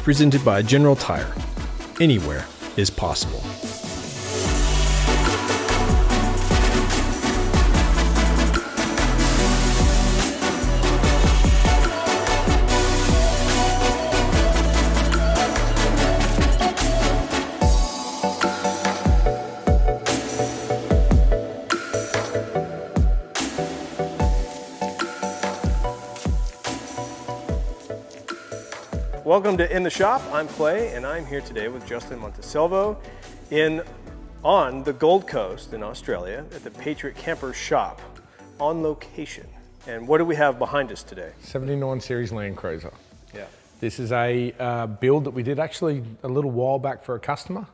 presented by General Tire. Anywhere is possible. Welcome to In the Shop. I'm Clay, and I'm here today with Justin Montesilvo on the Gold Coast in Australia at the Patriot Campers shop on location. And what do we have behind us today? 79 Series Landcruiser. Yeah. This is a build that we did actually a little while back for a customer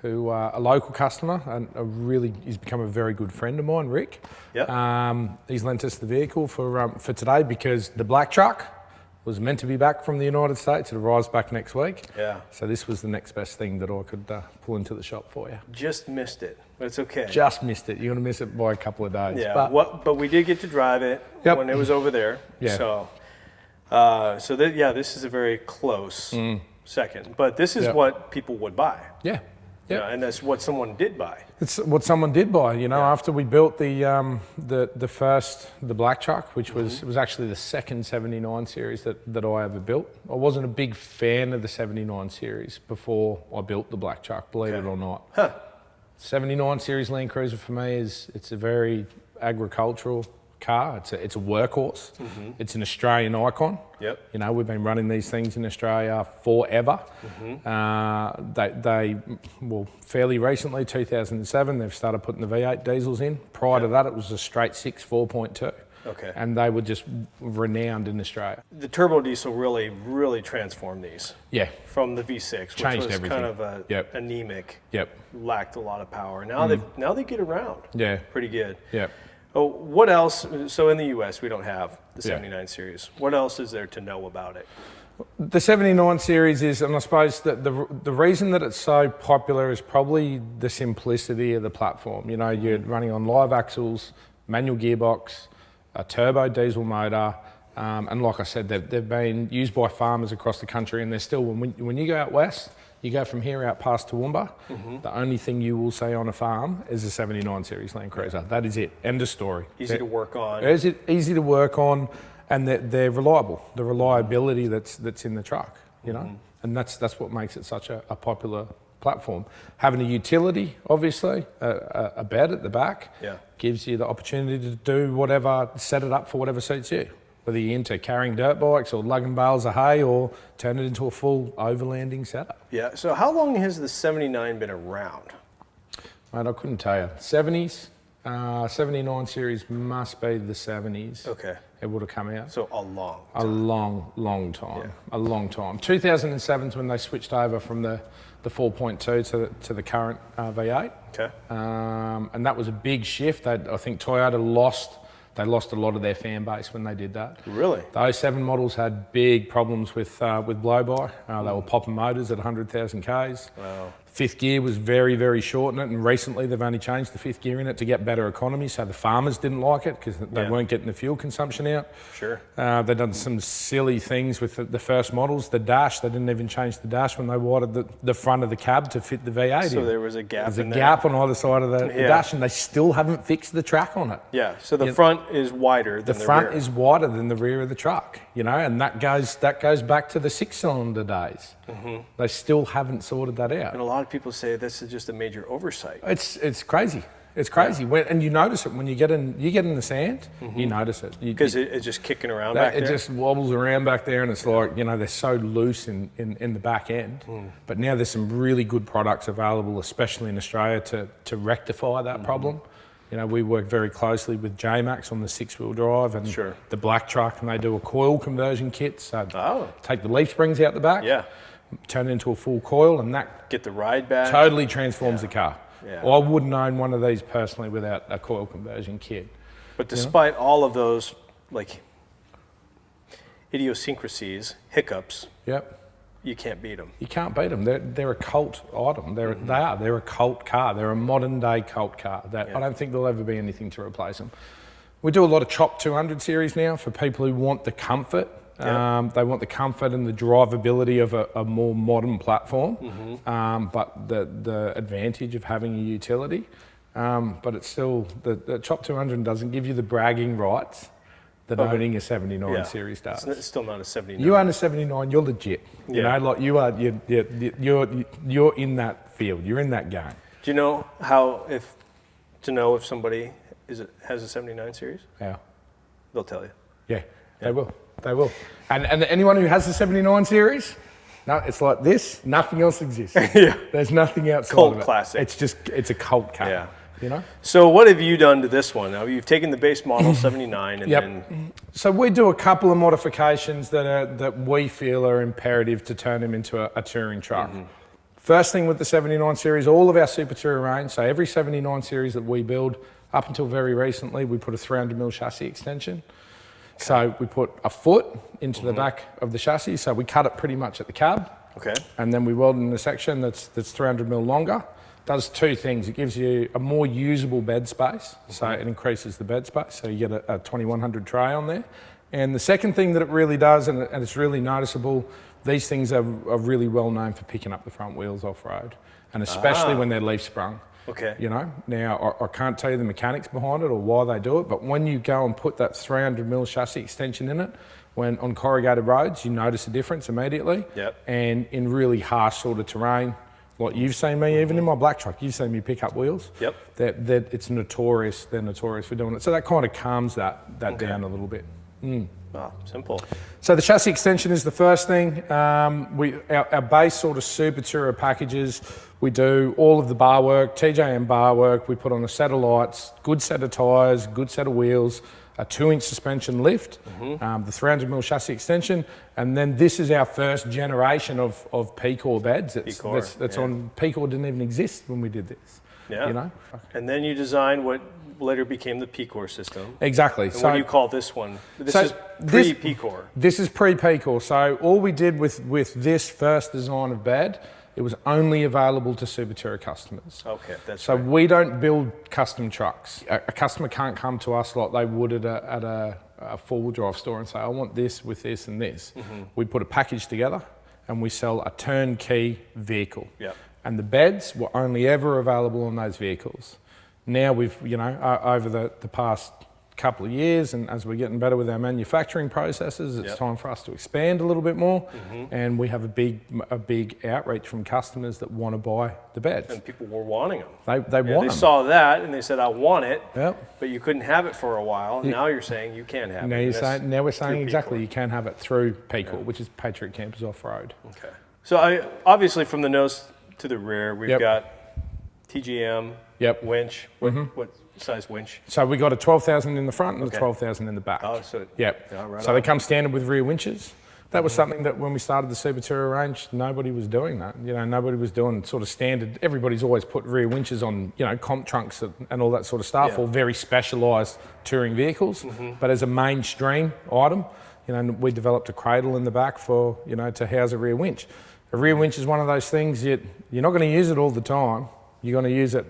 who, a local customer, and he's become a very good friend of mine, Rick. Yeah. He's lent us the vehicle for today because the black truck was meant to be back from the United States. It arrives back next week. Yeah. So this was the next best thing that I could pull into the shop for you. Just missed it, but it's okay. Just missed it. You're going to miss it by a couple of days. Yeah, but we did get to drive it when it was over there. Yeah. So this is a very close second. But this is what people would buy. Yeah. Yeah, and that's what someone did buy. It's what someone did buy, after we built the black truck, which was actually the second 79 series that I ever built. I wasn't a big fan of the 79 series before I built the black truck, believe it or not. Huh. 79 series Landcruiser for me it's a very agricultural car. It's a workhorse. It's an Australian icon. Yep. We've been running these things in Australia forever. They fairly recently, 2007, they've started putting the V8 diesels in. Prior to that, it was a straight 6 4.2. Okay. And they were just renowned in Australia. The turbo diesel really transformed these. Yeah. From the V6, which Changed was everything. kind of anemic. Yep. Lacked a lot of power. Now they get around. Yeah. Pretty good. Yep. Oh, what else? So in the U.S., we don't have the 79 series. What else is there to know about it? The 79 series is, and I suppose that the reason that it's so popular is probably the simplicity of the platform. You're running on live axles, manual gearbox, a turbo diesel motor, and like I said, they've been used by farmers across the country, and they're still, when you go out west, you go from here out past Toowoomba, the only thing you will see on a farm is a 79 series Landcruiser. That is it. End of story. Easy to work on. Easy to work on, and they're reliable. The reliability that's in the truck, and that's what makes it such a popular platform. Having a utility, obviously, a bed at the back, gives you the opportunity to do whatever, set it up for whatever suits you. Whether you're into carrying dirt bikes or lugging bales of hay or turn it into a full overlanding setup. Yeah, so how long has the 79 been around? Mate, I couldn't tell you. 70s, 79 series must be the 70s. Okay. It would have come out. So a long time. A long time. Yeah. A long time. 2007 is when they switched over from the 4.2 to the current V8. Okay. And that was a big shift. I think Toyota lost a lot of their fan base when they did that. Really? The 07 models had big problems with blow-by. They were popping motors at 100,000 Ks. Wow. Fifth gear was very, very short in it, and recently they've only changed the fifth gear in it to get better economy, so the farmers didn't like it because they weren't getting the fuel consumption out. Sure. They've done some silly things with the first models. The dash, they didn't even change the dash when they widened the front of the cab to fit the V8 in. So there was a gap There's in a gap on either side of the dash, and they still haven't fixed the track on it. Yeah, so the front is wider than the rear. The front is wider than the rear of the truck, and that goes back to the 6-cylinder days. They still haven't sorted that out. And a lot of people say this is just a major oversight. It's crazy. It's crazy. And you notice it when you get in the sand. You notice it because it's just kicking around back there. It just wobbles around back there, and it's like they're so loose in the back end. But now there's some really good products available, especially in Australia, to rectify that problem. We work very closely with J-Max on the 6-wheel drive and the black truck, and they do a coil conversion kit. So take the leaf springs out the back, turn it into a full coil, and that get the ride back. Totally transforms the car. Yeah. Well, I wouldn't own one of these personally without a coil conversion kit. But despite all of those idiosyncrasies, hiccups, you can't beat them. You can't beat them. They're a cult item. They're a cult car. They're a modern day cult car. I don't think there'll ever be anything to replace them. We do a lot of Chop 200 series now for people who want the comfort Yep. They want the comfort and the drivability of a more modern platform, but the advantage of having a utility. But it's still, the Chop 200 doesn't give you the bragging rights that owning a 79 series does. It's still not a 79. You own a 79, you're legit. You know, like you are, you're in that field, you're in that game. Do you know how, if somebody has a 79 series? Yeah. They'll tell you. Yeah, they will. They will. And anyone who has the 79 series, no, it's like this. Nothing else exists. Yeah. There's nothing outside Cult of it. classic. It's a cult car. Yeah. You know. So what have you done to this one? Now you've taken the base model 79 and then. So we do a couple of modifications that we feel are imperative to turn them into a touring truck. First thing with the 79 series, all of our Super Tourer range, so every 79 series that we build, up until very recently, we put a 300mm chassis extension. So we put a foot into the back of the chassis, so we cut it pretty much at the cab. Okay. And then we weld in a section that's 300mm longer. Does two things. It gives you a more usable bed space, so it increases the bed space, so you get a 2100 tray on there. And the second thing that it really does, and it's really noticeable, these things are really well known for picking up the front wheels off-road, and especially when they're leaf sprung. Okay. You know, now I can't tell you the mechanics behind it or why they do it, but when you go and put that 300mm chassis extension in it, when on corrugated roads, you notice a difference immediately. Yep. And in really harsh sort of terrain, like you've seen me, even in my black truck, you've seen me pick up wheels. Yep. That it's notorious. They're notorious for doing it. So that kind of calms that down a little bit. Ah, simple. So the chassis extension is the first thing. Our base sort of Super Tourer packages, we do all of the bar work, TJM bar work. We put on a set of lights, good set of tyres, good set of wheels, a 2-inch suspension lift, the 300mm chassis extension, and then this is our first generation of PCOR beds. That's on PCOR didn't even exist when we did this. Yeah. You know. And then you designed what later became the PCOR system. Exactly. And what do you call this one? This is pre-PCOR. This is pre-PCOR. So all we did with this first design of bed, it was only available to Super Tourer customers. Okay, that's so right. we don't build custom trucks. A customer can't come to us like they would at a four-wheel drive store and say, I want this with this and this. We put a package together and we sell a turnkey vehicle. Yep. And the beds were only ever available on those vehicles. Now we've, over the past couple of years, and as we're getting better with our manufacturing processes, it's time for us to expand a little bit more. And we have a big outreach from customers that want to buy the beds. And people were wanting them. They want them. They saw that and they said, I want it. Yep. But you couldn't have it for a while. Now you're saying you can have it. Now we're saying exactly PCOR. you can have it through PCOR, which is Patriot Campers Off-Road. Okay. So obviously from the nose to the rear, we've got TGM, winch. What size winch? So we got a 12,000 in the front and a 12,000 in the back. Oh, so right so they come standard with rear winches. That was something that when we started the Super Tourer range, nobody was doing that. Nobody was doing sort of standard. Everybody's always put rear winches on, comp trunks and all that sort of stuff, or very specialised touring vehicles. But as a mainstream item, we developed a cradle in the back for, to house a rear winch. A rear winch is one of those things you're not going to use it all the time. You're going to use it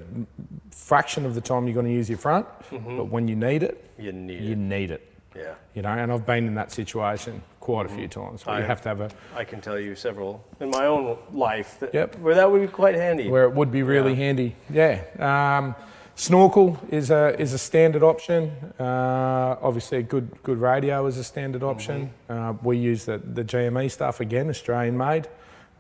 fraction of the time you're going to use your front, but when you need it, you need it. Yeah. And I've been in that situation quite a few times where you have to have I can tell you several in my own life where that would be quite handy. Where it would be really handy. Yeah. Snorkel is a standard option. Obviously a good radio is a standard option. We use the GME stuff, again, Australian made.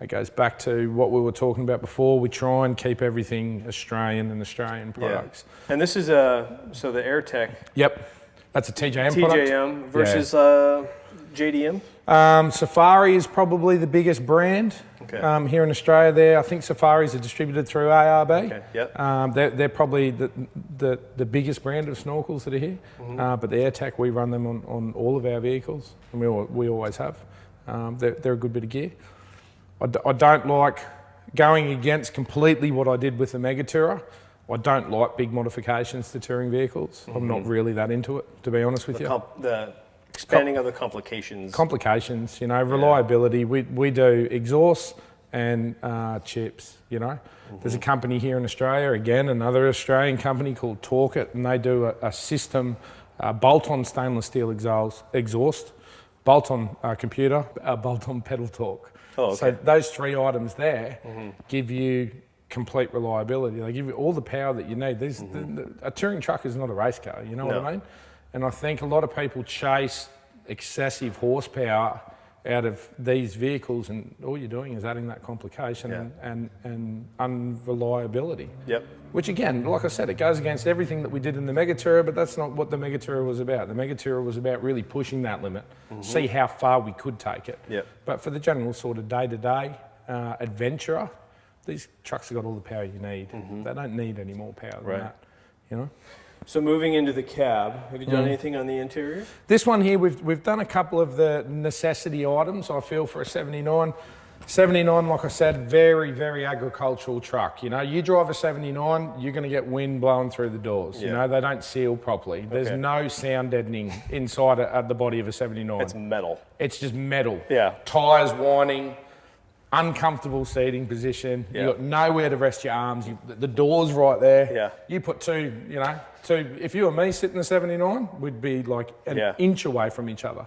It goes back to what we were talking about before. We try and keep everything Australian and Australian products. And this is so the AirTech. Yep, that's a TJM product. TJM versus JDM? Safari is probably the biggest brand here in Australia there. I think Safaris are distributed through ARB. Okay. Yep. They're probably the biggest brand of snorkels that are here. But the AirTech, we run them on all of our vehicles, and we always have. They're a good bit of gear. I don't like going against completely what I did with the Mega Tourer. I don't like big modifications to touring vehicles. I'm not really that into it, to be honest with you. The expanding of the complications. Complications, reliability. We do exhausts and chips, There's a company here in Australia, again, another Australian company called Torque It, and they do a system, bolt-on stainless steel exhaust. bolt-on computer, bolt-on pedal torque. Oh, okay. So those 3 items there give you complete reliability. They give you all the power that you need. A touring truck is not a race car, you know what I mean? And I think a lot of people chase excessive horsepower out of these vehicles, and all you're doing is adding that complication and unreliability. Yep. Which again, like I said, it goes against everything that we did in the Megatura, but that's not what the Megatura was about. The Megatura was about really pushing that limit, see how far we could take it. Yep. But for the general sort of day-to-day adventurer, these trucks have got all the power you need. They don't need any more power than that, you know? So moving into the cab, have you done anything on the interior? This one here, we've done a couple of the necessity items, I feel, for a 79. 79, like I said, very, very agricultural truck. You know, you drive a 79, you're going to get wind blowing through the doors. You know, they don't seal properly. There's no sound deadening inside at the body of a 79. It's metal. It's just metal. Yeah. Tyres whining, uncomfortable seating position. You've got nowhere to rest your arms. The door's right there. Yeah. You put two, if you were me sitting in the 79, we'd be like an inch away from each other.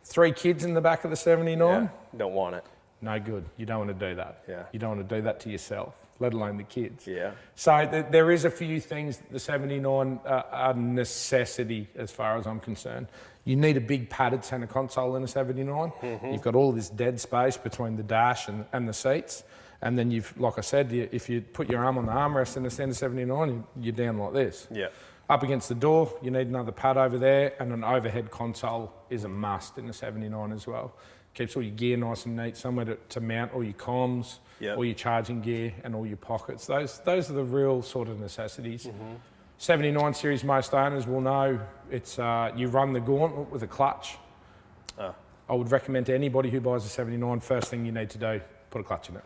3 kids in the back of the 79. Yeah. Don't want it. No good. You don't want to do that. Yeah. You don't want to do that to yourself, let alone the kids. Yeah. So there is a few things that the 79 are a necessity as far as I'm concerned. You need a big padded centre console in a 79. You've got all this dead space between the dash and the seats. And then like I said, if you put your arm on the armrest in the centre 79, you're down like this. Yeah. Up against the door, you need another pad over there, and an overhead console is a must in the 79 as well. Keeps all your gear nice and neat, somewhere to mount all your comms, all your charging gear, and all your pockets. Those are the real sort of necessities. 79 series, most owners will know it's you run the gauntlet with a clutch. I would recommend to anybody who buys a 79, first thing you need to do, put a clutch in it.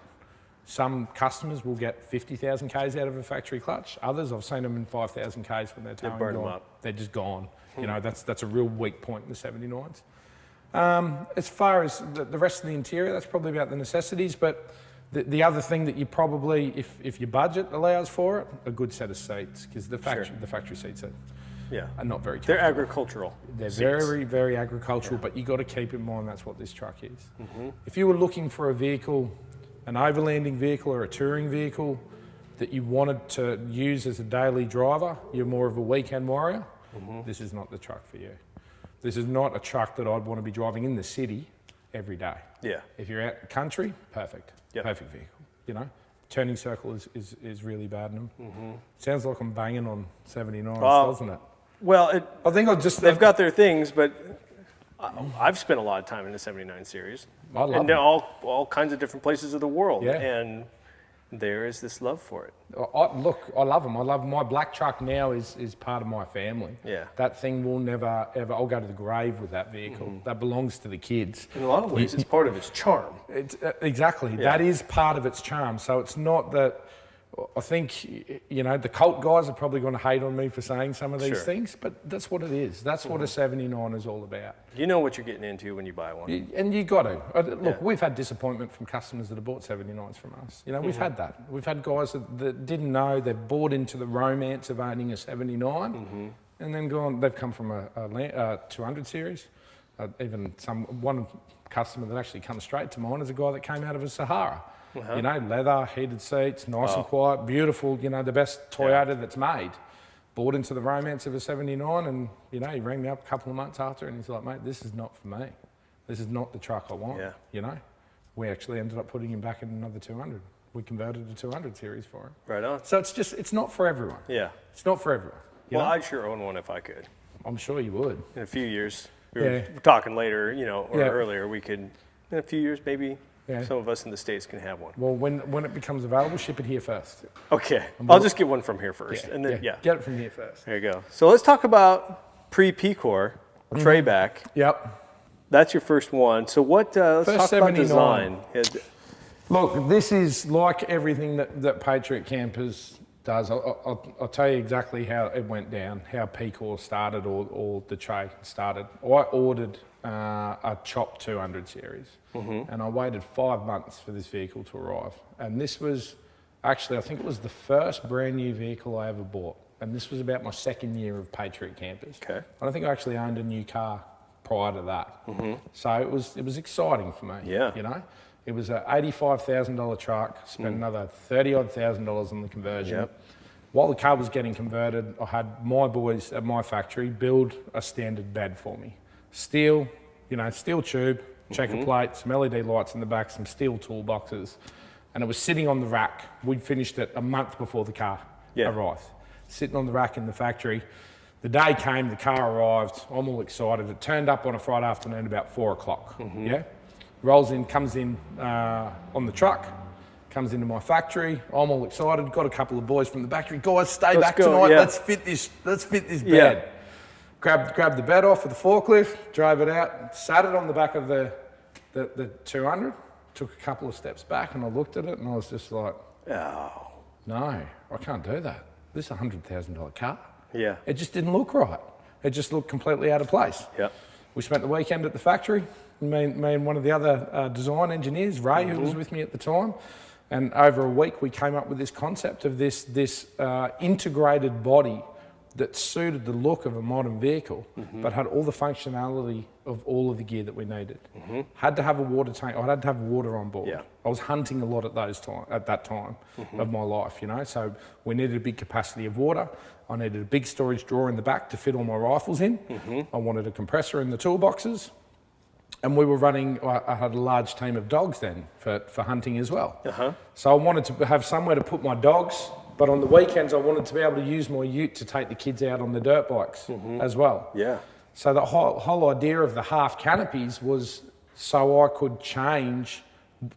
Some customers will get 50,000 Ks out of a factory clutch. Others, I've seen them in 5,000 Ks when they're towing. They burn them up. They're just gone. You know, that's a real weak point in the 79s. As far as the rest of the interior, that's probably about the necessities, but the other thing that you probably, if your budget allows for it, a good set of seats, because the factory seats are not very comfortable. They're agricultural. They're very, very agricultural, but you got to keep in mind that's what this truck is. If you were looking for a vehicle, an overlanding vehicle or a touring vehicle that you wanted to use as a daily driver, you're more of a weekend warrior, this is not the truck for you. This is not a truck that I'd want to be driving in the city every day. Yeah. If you're out in the country, perfect. Perfect vehicle. You know, turning circle is really bad in them. Sounds like I'm banging on 79s, doesn't it? Well, I think they've got their things, but I've spent a lot of time in the 79 series. I love them. All kinds of different places of the world. Yeah. And there is this love for it. I love them. My black truck now is part of my family. Yeah. That thing will never, ever, I'll go to the grave with that vehicle. That belongs to the kids. In a lot of ways, it's part of its charm. Exactly. Yeah. That is part of its charm. So it's not that, I think, the cult guys are probably going to hate on me for saying some of these things, but that's what it is. That's what a 79 is all about. You know what you're getting into when you buy one. And you got to. Look, we've had disappointment from customers that have bought 79s from us. We've had that. We've had guys that didn't know, they've bought into the romance of owning a 79 and then they've come from a 200 series. One customer that actually comes straight to mind is a guy that came out of a Sahara. Leather, heated seats, nice and quiet, beautiful, the best Toyota that's made. Bought into the romance of a 79 and, he rang me up a couple of months after and he's like, mate, this is not for me. This is not the truck I want, We actually ended up putting him back in another 200. We converted a 200 series for him. Right on. So it's not for everyone. Yeah. It's not for everyone. Well, I'd sure own one if I could. I'm sure you would. In a few years. We were talking later, or earlier, we could, in a few years, maybe some of us in the States can have one. Well, when it becomes available, ship it here first. Okay. I'll just get one from here first. And then, get it from here first. There you go. So let's talk about pre-PCOR, tray back. Yep. That's your first one. So let's talk about design. Look, this is like everything that Patriot Campers does. I'll tell you exactly how it went down, how PCOR started or the tray started. I ordered a Chop 200 series and I waited 5 months for this vehicle to arrive. And this was actually, I think it was the first brand new vehicle I ever bought. And this was about my second year of Patriot Campers. Okay. And I think I actually owned a new car prior to that. So it was exciting for me. Yeah. You know, it was an $85,000 truck. Spent another $30,000 on the conversion. Yep. While the car was getting converted, I had my boys at my factory build a standard bed for me. Steel, steel tube, checker plate, some LED lights in the back, some steel toolboxes, and it was sitting on the rack. We finished it a month before the car arrived. Sitting on the rack in the factory. The day came, the car arrived, I'm all excited. It turned up on a Friday afternoon about 4 o'clock, Rolls in, comes in on the truck, comes into my factory. I'm all excited, got a couple of boys from the factory. Guys, stay back tonight, let's fit this bed. Grabbed the bed off of the forklift, drove it out, sat it on the back of the 200, took a couple of steps back and I looked at it and I was just like, oh, no, I can't do that. This is a $100,000 car. Yeah. It just didn't look right. It just looked completely out of place. Yeah. We spent the weekend at the factory, me and one of the other design engineers, Ray, who was with me at the time, and over a week we came up with this concept of this integrated body that suited the look of a modern vehicle, but had all the functionality of all of the gear that we needed. Had to have a water tank. I had to have water on board. Yeah. I was hunting a lot at that time of my life, So we needed a big capacity of water. I needed a big storage drawer in the back to fit all my rifles in. I wanted a compressor in the toolboxes. And we were running, I had a large team of dogs then for hunting as well. So I wanted to have somewhere to put my dogs, but on the weekends I wanted to be able to use my ute to take the kids out on the dirt bikes as well. Yeah. So the whole idea of the half canopies was so I could change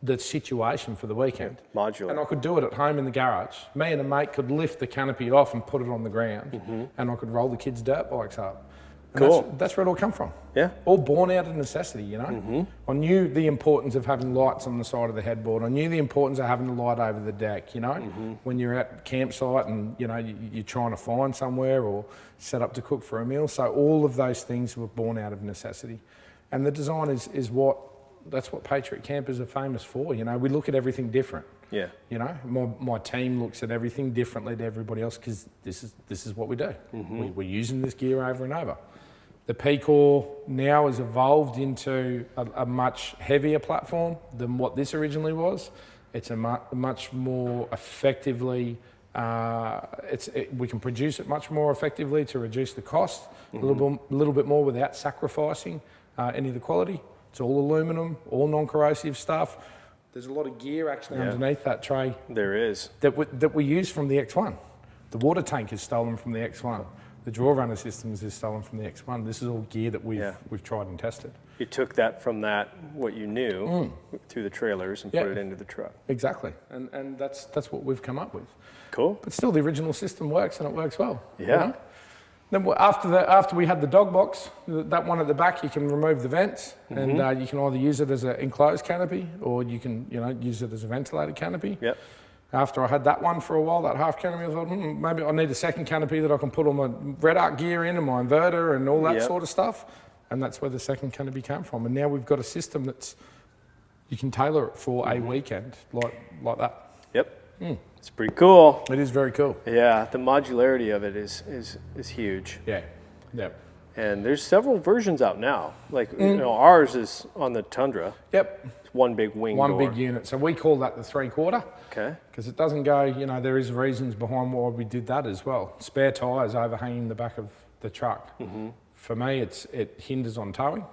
the situation for the weekend. Modular. And I could do it at home in the garage. Me and a mate could lift the canopy off and put it on the ground, and I could roll the kids' dirt bikes up. And Cool. That's where it all come from. Yeah. All born out of necessity, I knew the importance of having lights on the side of the headboard. I knew the importance of having a light over the deck, when you're at campsite and, you're trying to find somewhere or set up to cook for a meal. So all of those things were born out of necessity. And the design that's what Patriot Campers are famous for. We look at everything different. Yeah. My team looks at everything differently to everybody else because this is what we do. We're using this gear over and over. The PCOR now has evolved into a much heavier platform than what this originally was. It's a much more effectively, we can produce it much more effectively to reduce the cost, a little bit more without sacrificing any of the quality. It's all aluminum, all non-corrosive stuff. There's a lot of gear actually underneath that tray. There is. That we use from the X1. The water tank is stolen from the X1. The draw runner systems is stolen from the X1. This is all gear that we've tried and tested. You took that from what you knew through the trailers and put it into the truck. Exactly, and that's what we've come up with. Cool. But still, the original system works and it works well. Yeah. Then after we had the dog box, that one at the back, you can remove the vents and you can either use it as an enclosed canopy or you can use it as a ventilated canopy. Yep. After I had that one for a while, that half canopy, I thought, maybe I need a second canopy that I can put all my Red Arc gear in and my inverter and all that sort of stuff. And that's where the second canopy came from. And now we've got a system you can tailor it for a weekend like that. Yep. It's pretty cool. It is very cool. Yeah, the modularity of it is huge. Yeah. Yep. And there's several versions out now. Like, ours is on the Tundra. Yep. It's one big wing door. One big unit. So we call that the 3/4. Okay. Because it doesn't go, there is reasons behind why we did that as well. Spare tyres overhanging the back of the truck. For me, it hinders on towing.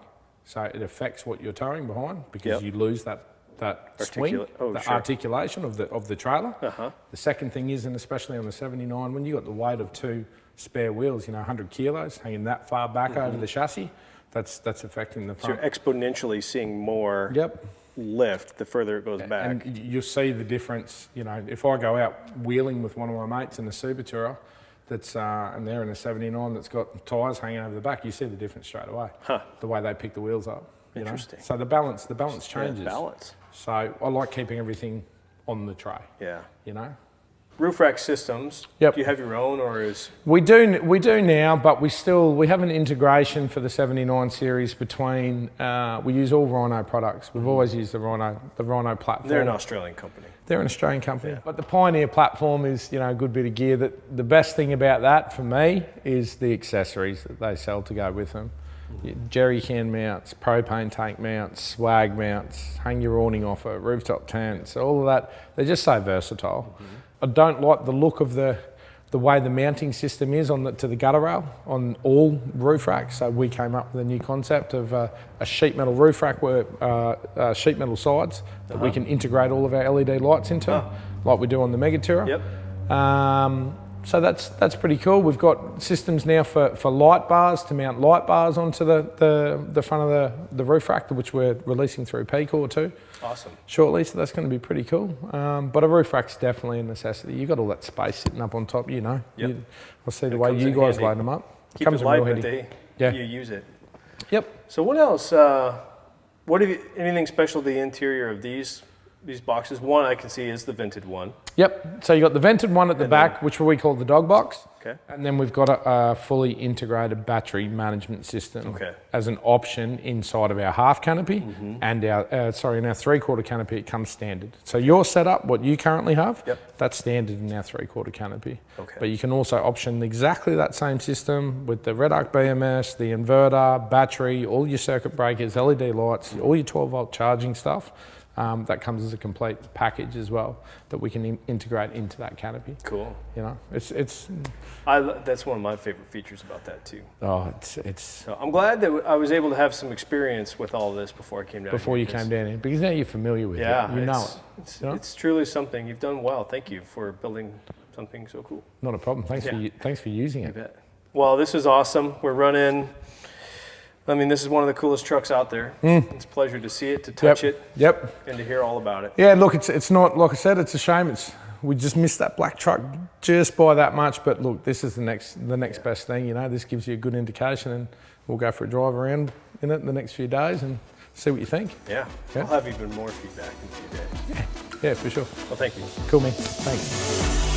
So it affects what you're towing behind because you lose that swing, articulation of the trailer. The second thing is, and especially on the 79, when you got the weight of two spare wheels, 100 kilos hanging that far back over the chassis, that's affecting the front. So you're exponentially seeing more lift the further it goes back. And you'll see the difference. If I go out wheeling with one of my mates in a Super Tourer, and they're in a 79 that's got tyres hanging over the back, you see the difference straight away. The way they pick the wheels up. Interesting. So the balance changes. Balance. So I like keeping everything on the tray. Yeah. Roof rack systems. Yep. Do you have your own, or is we do now, but we have an integration for the 79 series between we use all Rhino products. We've always used the Rhino platform. They're an Australian company. They're an Australian company. But the Pioneer platform is, a good bit of gear. That the best thing about that for me is the accessories that they sell to go with them. Jerry can mounts, propane tank mounts, swag mounts, hang your awning off it, rooftop tents, all of that. They're just so versatile. I don't like the look of the way the mounting system is to the gutter rail on all roof racks. So we came up with a new concept of a sheet metal roof rack with sheet metal sides that we can integrate all of our LED lights into, like we do on the Mega Tourer. Yep. So that's pretty cool. We've got systems now for light bars, to mount light bars onto the front of the roof rack, which we're releasing through PCOR too. Awesome. Shortly, so that's going to be pretty cool. But a roof rack's definitely a necessity. You've got all that space sitting up on top, you know. Yep. I'll see the way you guys load them up. Keep it light, but you use it. Yep. So what else? Anything special to the interior of these boxes? One I can see is the vented one. Yep. So you got the vented one at the back, which we call the dog box. Okay. And then we've got a fully integrated battery management system as an option inside of our half canopy and in our 3/4 canopy. It comes standard. So your setup, what you currently have, that's standard in our 3/4 canopy. Okay. But you can also option exactly that same system with the red arc BMS, the inverter, battery, all your circuit breakers, LED lights, all your 12-volt charging stuff. That comes as a complete package as well that we can integrate into that canopy. Cool. You know, that's one of my favorite features about that too. Oh, it's. So I'm glad that I was able to have some experience with all this before I came down. Before you came down here, because now you're familiar with it. You know it. It's truly something. You've done well. Thank you for building something so cool. Not a problem. Thanks for using it. You bet. Well, this is awesome. We're running. I mean, this is one of the coolest trucks out there. It's a pleasure to see it, to touch it, and to hear all about it. Yeah, look, it's not, like I said, it's a shame. We just missed that black truck just by that much, but look, this is the next best thing, you know. This gives you a good indication, and we'll go for a drive around in it in the next few days and see what you think. Yeah. I'll have even more feedback in a few days. Yeah, for sure. Well, thank you. Cool, man. Thanks.